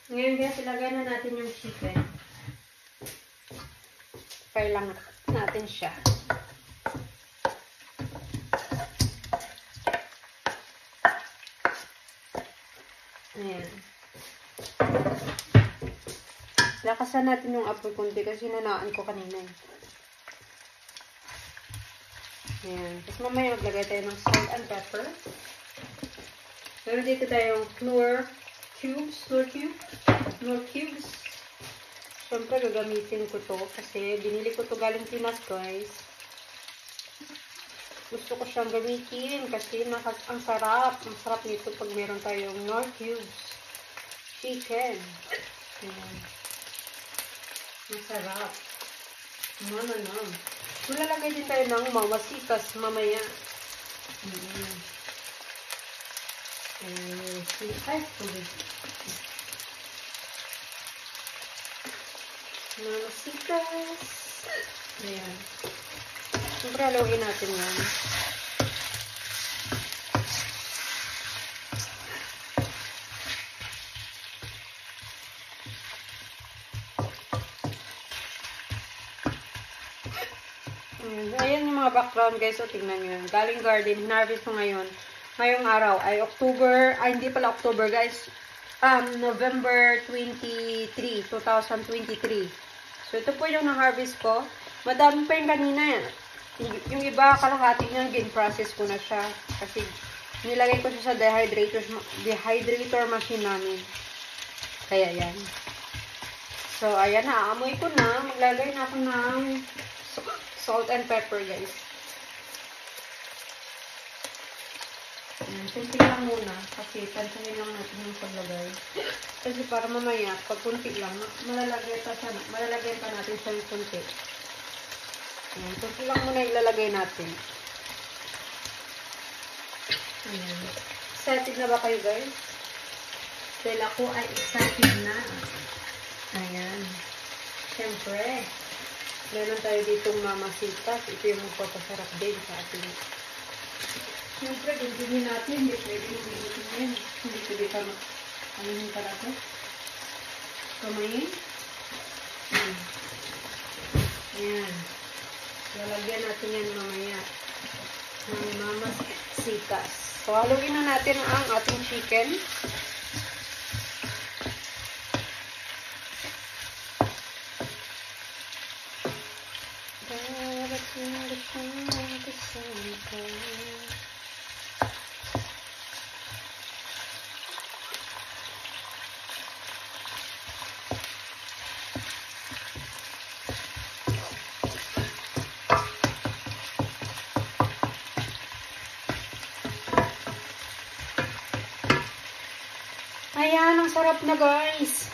Ngayon guys, ilagay na natin yung chicken. Fry lang natin siya. Ayan. Lakasan natin yung apoy kunti kasi nanaan ko kanina eh. Ayan. Tapos mamaya maglagay tayo ng salt and pepper. Meron dito tayong Knorr cubes. Siyempre gagamitin ko to kasi binili ko to galing Pinas guys. Gusto ko siyang gamitin kasi ang sarap. Ang sarap nito pag meron tayong Knorr cubes chicken. Ayan. Masarap. Mananam. Malalagay din tayo ng mamasitas mamaya. Ay, tubig. Mamasitas. Ayan. Siyempre, haluin natin yan. Ayan yung mga background guys. O, tingnan nyo yun. Galing garden. Hinarvest ko ngayon. Ngayong araw ay hindi pala October guys. November 23, 2023. So, ito po yung na-harvest ko. Madami pa yung kanina yan. Yung iba, kalahati niya, gin-process ko na siya. Kasi, nilagay ko siya sa dehydrator machine namin. Kaya yan. So, ayan na. Amoy ko na. Maglagay na ako ng salt and pepper, guys. Simple lang muna. Kasi, pansanin lang natin yung paglagay. Kasi, para mamaya, pag kunti lang, malalagay pa natin siya yung kunti. Ayan. Kunti lang muna ilalagay natin. Ayan. Excited na ba kayo, guys? Dahil ako ay excited na. Ayan. Siyempre, meron tayo ditong mamasitas. Ito yung magpapasarap din sa ating. Siyempre, gagawin natin. Hindi pwede magiging yan. Hindi pwede pa anuhin para ito. Kamayin. Ayan. Lalagyan natin yan mamaya. Ng mamasitas. So, haluin na natin ang ating chicken. Ayan, ang sarap na guys.